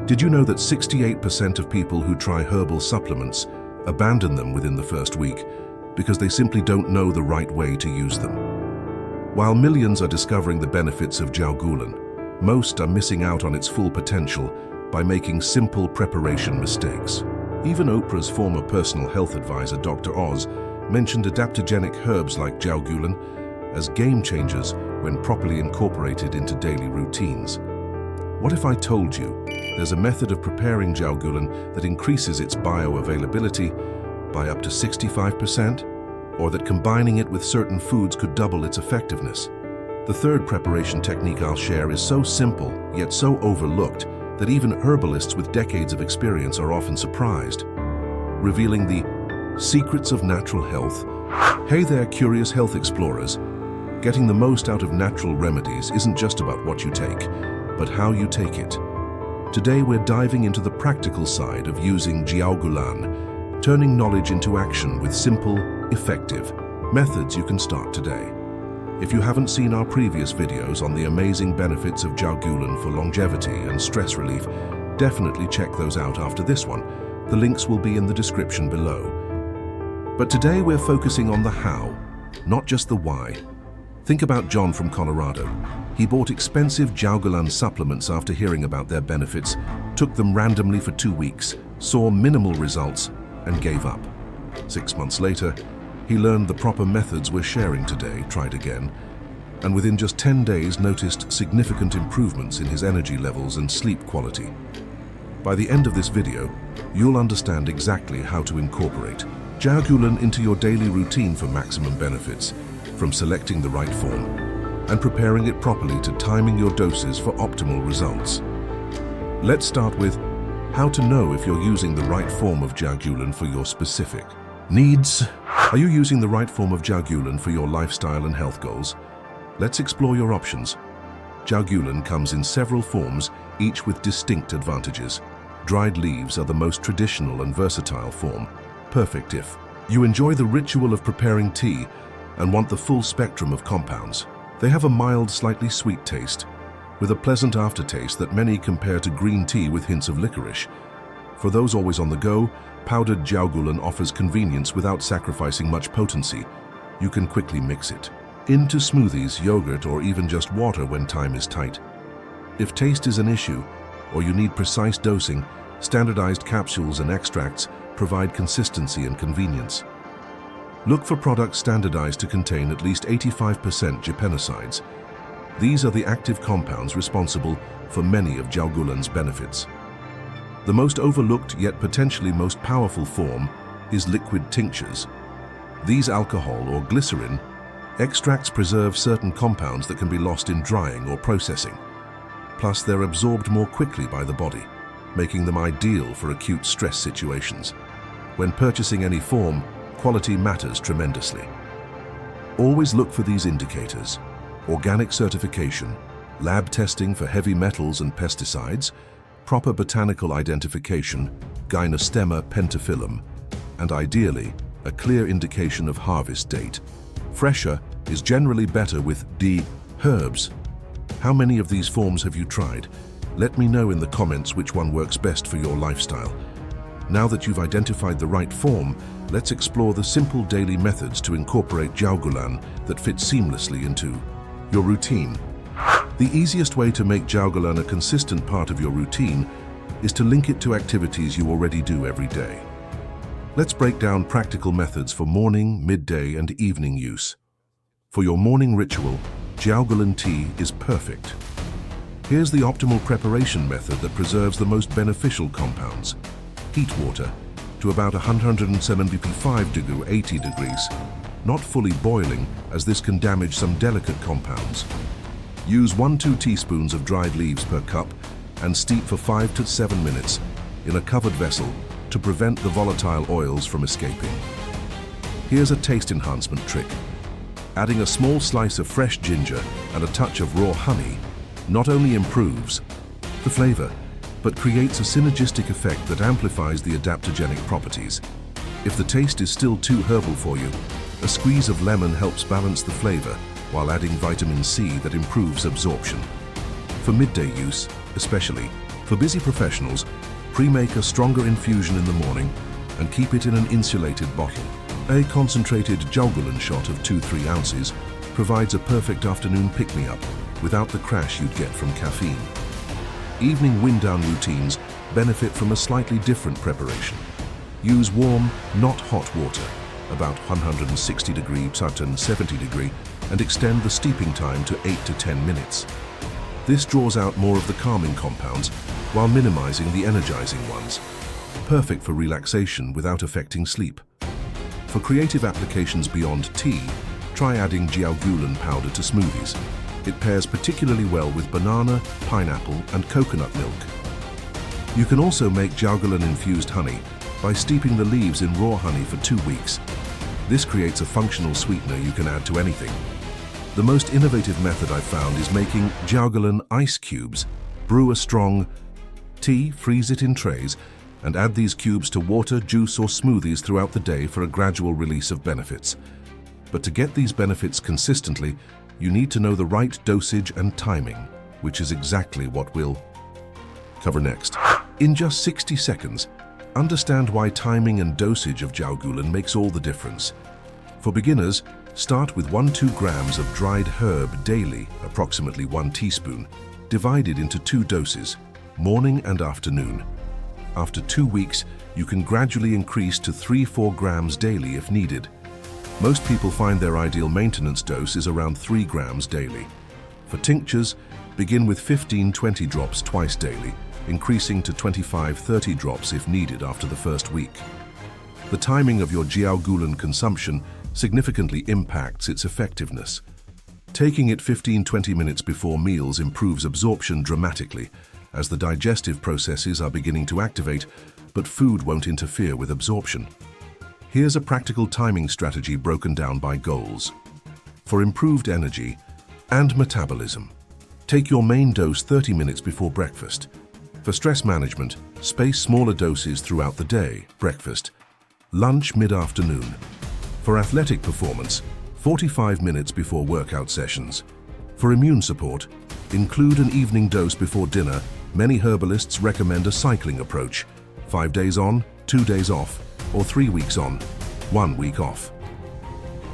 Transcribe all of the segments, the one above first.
Did you know that 68% of people who try herbal supplements abandon them within the first week because they simply don't know the right way to use them? While millions are discovering the benefits of Jiaogulan, most are missing out on its full potential by making simple preparation mistakes. Even Oprah's former personal health advisor, Dr. Oz, mentioned adaptogenic herbs like Jiaogulan as game changers when properly incorporated into daily routines. What if I told you there's a method of preparing Jiaogulan that increases its bioavailability by up to 65%, or that combining it with certain foods could double its effectiveness? The third preparation technique I'll share is so simple, yet so overlooked, that even herbalists with decades of experience are often surprised, revealing the secrets of natural health. Hey there, curious health explorers. Getting the most out of natural remedies isn't just about what you take, but how you take it. Today we're diving into the practical side of using Jiaogulan, turning knowledge into action with simple, effective methods you can start today. If you haven't seen our previous videos on the amazing benefits of Jiaogulan for longevity and stress relief, definitely check those out after this one. The links will be in the description below. But today we're focusing on the how, not just the why. Think about John from Colorado. He bought expensive Jiaogulan supplements after hearing about their benefits, took them randomly for 2 weeks, saw minimal results, and gave up. 6 months later, he learned the proper methods we're sharing today, tried again, and within just 10 days noticed significant improvements in his energy levels and sleep quality. By the end of this video, you'll understand exactly how to incorporate Jiaogulan into your daily routine for maximum benefits, from selecting the right form and preparing it properly to timing your doses for optimal results. Let's start with how to know if you're using the right form of Jiaogulan for your specific needs. Are you using the right form of Jiaogulan for your lifestyle and health goals? Let's explore your options. Jiaogulan comes in several forms, each with distinct advantages. Dried leaves are the most traditional and versatile form, perfect if you enjoy the ritual of preparing tea and want the full spectrum of compounds. They have a mild, slightly sweet taste, with a pleasant aftertaste that many compare to green tea with hints of licorice. For those always on the go, powdered Jiaogulan offers convenience without sacrificing much potency. You can quickly mix it into smoothies, yogurt, or even just water when time is tight. If taste is an issue, or you need precise dosing, standardized capsules and extracts provide consistency and convenience. Look for products standardized to contain at least 85% gipinosides. These are the active compounds responsible for many of Jiaogulan's benefits. The most overlooked yet potentially most powerful form is liquid tinctures. These alcohol or glycerin extracts preserve certain compounds that can be lost in drying or processing. Plus, they're absorbed more quickly by the body, making them ideal for acute stress situations. When purchasing any form, quality matters tremendously. Always look for these indicators: organic certification, lab testing for heavy metals and pesticides, proper botanical identification, Gynostemma pentaphyllum, and ideally, a clear indication of harvest date. Fresher is generally better with D herbs. How many of these forms have you tried? Let me know in the comments which one works best for your lifestyle. Now that you've identified the right form, let's explore the simple daily methods to incorporate Jiaogulan that fit seamlessly into your routine. The easiest way to make Jiaogulan a consistent part of your routine is to link it to activities you already do every day. Let's break down practical methods for morning, midday, and evening use. For your morning ritual, Jiaogulan tea is perfect. Here's the optimal preparation method that preserves the most beneficial compounds. Heat water to about 175 to 80 degrees, not fully boiling, as this can damage some delicate compounds. Use 1–2 teaspoons of dried leaves per cup and steep for 5 to 7 minutes in a covered vessel to prevent the volatile oils from escaping. Here's a taste enhancement trick. Adding a small slice of fresh ginger and a touch of raw honey not only improves the flavor, but creates a synergistic effect that amplifies the adaptogenic properties. If the taste is still too herbal for you, a squeeze of lemon helps balance the flavor while adding vitamin C that improves absorption. For midday use, especially, For busy professionals, pre-make a stronger infusion in the morning and keep it in an insulated bottle. A concentrated Jiaogulan shot of 2-3 ounces provides a perfect afternoon pick-me-up without the crash you'd get from caffeine. Evening wind-down routines benefit from a slightly different preparation. Use warm, not hot water, about 160 degree to 70 degree, and extend the steeping time to 8 to 10 minutes. This draws out more of the calming compounds while minimizing the energizing ones. Perfect for relaxation without affecting sleep. For creative applications beyond tea, try adding Jiaogulan powder to smoothies. It pairs particularly well with banana, pineapple, and coconut milk. You can also make Jiaogulan infused honey by steeping the leaves in raw honey for 2 weeks. This creates a functional sweetener you can add to anything. The most innovative method I've found is making Jiaogulan ice cubes. Brew a strong tea, freeze it in trays, and add these cubes to water, juice, or smoothies throughout the day for a gradual release of benefits. But to get these benefits consistently, you need to know the right dosage and timing, which is exactly what we'll cover next. In just 60 seconds, understand why timing and dosage of Jiaogulan makes all the difference. For beginners, start with 1-2 grams of dried herb daily, approximately 1 teaspoon, divided into 2 doses, morning and afternoon. After 2 weeks, you can gradually increase to 3-4 grams daily if needed. Most people find their ideal maintenance dose is around 3 grams daily. For tinctures, begin with 15-20 drops twice daily, increasing to 25-30 drops if needed after the first week. The timing of your Jiaogulan consumption significantly impacts its effectiveness. Taking it 15-20 minutes before meals improves absorption dramatically, as the digestive processes are beginning to activate, but food won't interfere with absorption. Here's a practical timing strategy broken down by goals. For improved energy and metabolism, take your main dose 30 minutes before breakfast. For stress management, space smaller doses throughout the day, breakfast, lunch mid-afternoon. For athletic performance, 45 minutes before workout sessions. For immune support, include an evening dose before dinner. Many herbalists recommend a cycling approach, 5 days on, 2 days off, or 3 weeks on, 1 week off.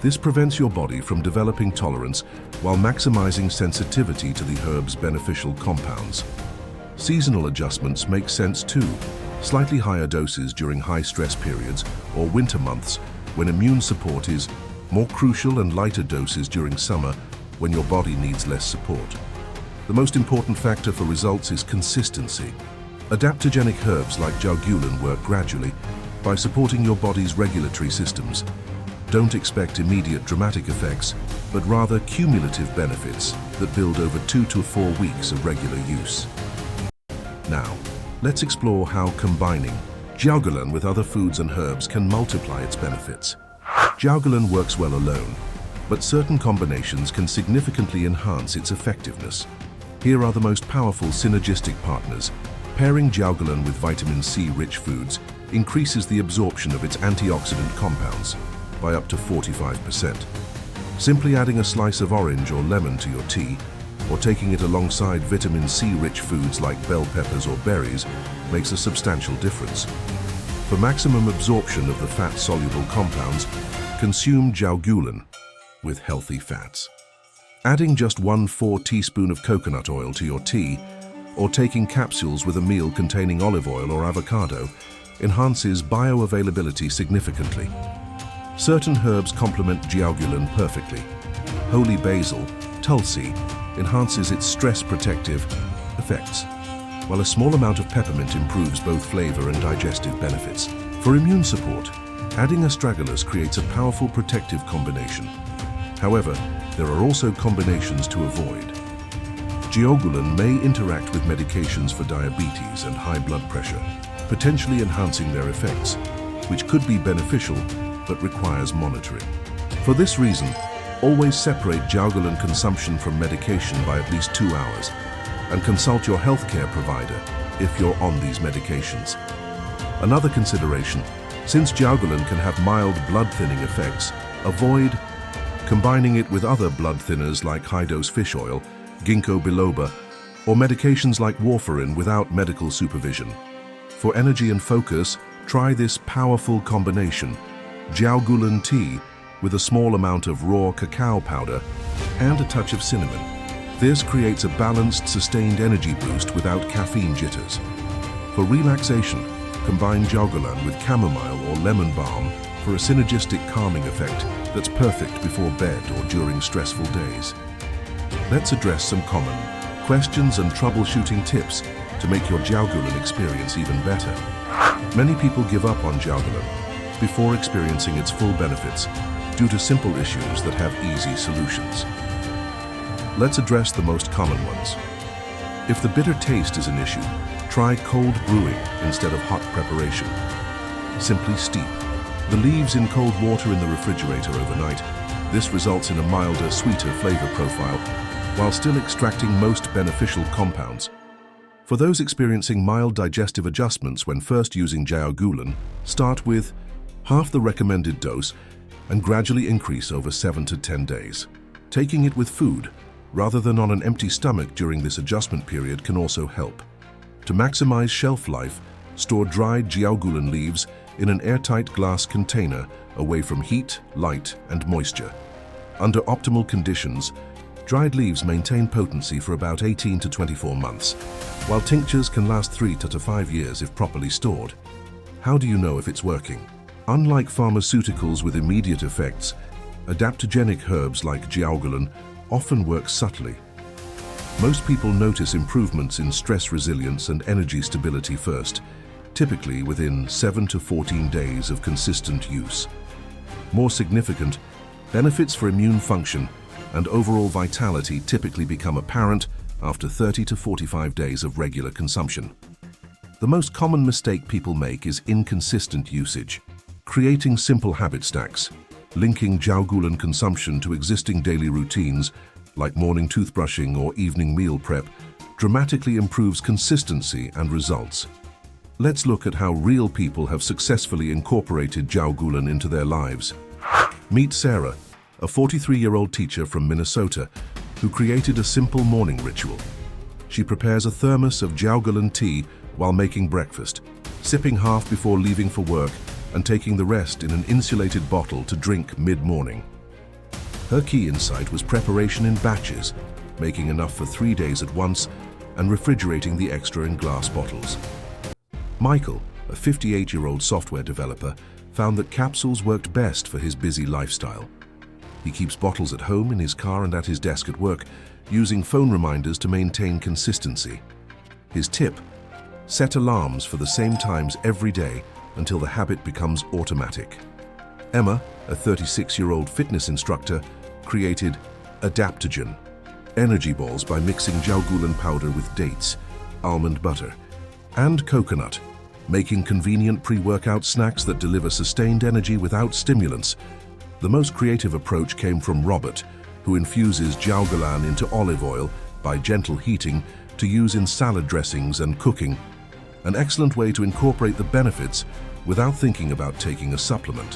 This prevents your body from developing tolerance while maximizing sensitivity to the herb's beneficial compounds. Seasonal adjustments make sense too. Slightly higher doses during high-stress periods or winter months when immune support is more crucial, and lighter doses during summer when your body needs less support. The most important factor for results is consistency. Adaptogenic herbs like Jiaogulan work gradually by supporting your body's regulatory systems. Don't expect immediate dramatic effects, but rather cumulative benefits that build over 2 to 4 weeks of regular use. Now, let's explore how combining Jiaogulan with other foods and herbs can multiply its benefits. Jiaogulan works well alone, but certain combinations can significantly enhance its effectiveness. Here are the most powerful synergistic partners. Pairing Jiaogulan with vitamin C-rich foods increases the absorption of its antioxidant compounds by up to 45%. Simply adding a slice of orange or lemon to your tea, or taking it alongside vitamin C-rich foods like bell peppers or berries, makes a substantial difference. For maximum absorption of the fat-soluble compounds, consume Jiaogulan with healthy fats. Adding just 1/4 teaspoon of coconut oil to your tea, or taking capsules with a meal containing olive oil or avocado, enhances bioavailability significantly. Certain herbs complement Jiaogulan perfectly. Holy basil, tulsi, enhances its stress-protective effects, while a small amount of peppermint improves both flavor and digestive benefits. For immune support, adding astragalus creates a powerful protective combination. However, there are also combinations to avoid. Jiaogulan may interact with medications for diabetes and high blood pressure, potentially enhancing their effects, which could be beneficial but requires monitoring. For this reason, always separate Jiaogulan consumption from medication by at least 2 hours, and consult your healthcare provider if you're on these medications. Another consideration, since Jiaogulan can have mild blood-thinning effects, avoid combining it with other blood thinners like high-dose fish oil, ginkgo biloba, or medications like warfarin without medical supervision. For energy and focus, try this powerful combination: Jiaogulan tea with a small amount of raw cacao powder and a touch of cinnamon. This creates a balanced, sustained energy boost without caffeine jitters. For relaxation, combine Jiaogulan with chamomile or lemon balm for a synergistic calming effect that's perfect before bed or during stressful days. Let's address some common questions and troubleshooting tips to make your Jiaogulan experience even better. Many people give up on Jiaogulan before experiencing its full benefits due to simple issues that have easy solutions. Let's address the most common ones. If the bitter taste is an issue, try cold brewing instead of hot preparation. Simply steep the leaves in cold water in the refrigerator overnight. This results in a milder, sweeter flavor profile while still extracting most beneficial compounds. For those experiencing mild digestive adjustments when first using Jiaogulan, start with half the recommended dose and gradually increase over 7 to 10 days. Taking it with food, rather than on an empty stomach during this adjustment period, can also help. To maximize shelf life, store dried Jiaogulan leaves in an airtight glass container away from heat, light, and moisture. Under optimal conditions, dried leaves maintain potency for about 18 to 24 months, while tinctures can last 3 to 5 years if properly stored. How do you know if it's working? Unlike pharmaceuticals with immediate effects, adaptogenic herbs like Jiaogulan often work subtly. Most people notice improvements in stress resilience and energy stability first, typically within 7 to 14 days of consistent use. More significant, benefits for immune function and overall vitality typically become apparent after 30 to 45 days of regular consumption. The most common mistake people make is inconsistent usage. Creating simple habit stacks, linking Jiaogulan consumption to existing daily routines like morning toothbrushing or evening meal prep dramatically improves consistency and results. Let's look at how real people have successfully incorporated Jiaogulan into their lives. Meet Sarah, a 43-year-old teacher from Minnesota who created a simple morning ritual. She prepares a thermos of Jiaogulan tea while making breakfast, sipping half before leaving for work and taking the rest in an insulated bottle to drink mid-morning. Her key insight was preparation in batches, making enough for 3 days at once and refrigerating the extra in glass bottles. Michael, a 58-year-old software developer, found that capsules worked best for his busy lifestyle. He keeps bottles at home, in his car, and at his desk at work, using phone reminders to maintain consistency. His tip: set alarms for the same times every day until the habit becomes automatic. Emma, a 36-year-old fitness instructor, created Adaptogen energy balls by mixing Jiaogulan powder with dates, almond butter, and coconut, making convenient pre-workout snacks that deliver sustained energy without stimulants. The most creative approach came from Robert, who infuses Jiaogulan into olive oil by gentle heating to use in salad dressings and cooking. An excellent way to incorporate the benefits without thinking about taking a supplement.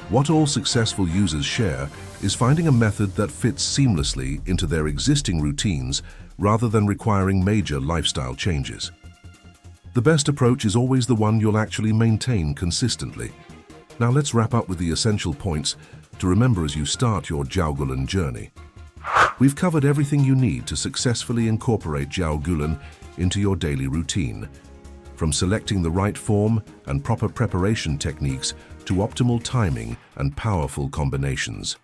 What all successful users share is finding a method that fits seamlessly into their existing routines rather than requiring major lifestyle changes. The best approach is always the one you'll actually maintain consistently. Now let's wrap up with the essential points to remember as you start your Jiaogulan journey. We've covered everything you need to successfully incorporate Jiaogulan into your daily routine, from selecting the right form and proper preparation techniques to optimal timing and powerful combinations.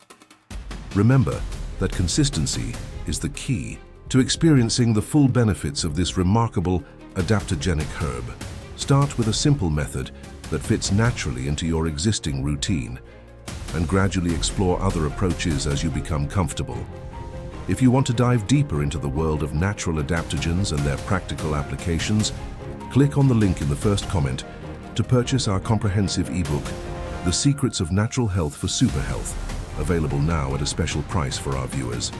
Remember that consistency is the key to experiencing the full benefits of this remarkable adaptogenic herb. Start with a simple method that fits naturally into your existing routine and gradually explore other approaches as you become comfortable. If you want to dive deeper into the world of natural adaptogens and their practical applications, click on the link in the first comment to purchase our comprehensive ebook, The Secrets of Natural Health for Super Health, available now at a special price for our viewers.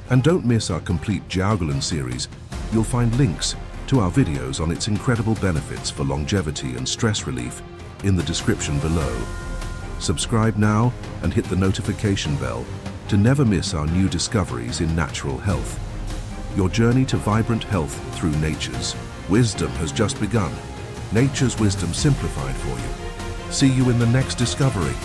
And don't miss our complete Jiaogulan series. You'll find links to our videos on its incredible benefits for longevity and stress relief in the description below. Subscribe now and hit the notification bell to never miss our new discoveries in natural health. Your journey to vibrant health through nature's wisdom has just begun. Nature's wisdom simplified for you. See you in the next discovery.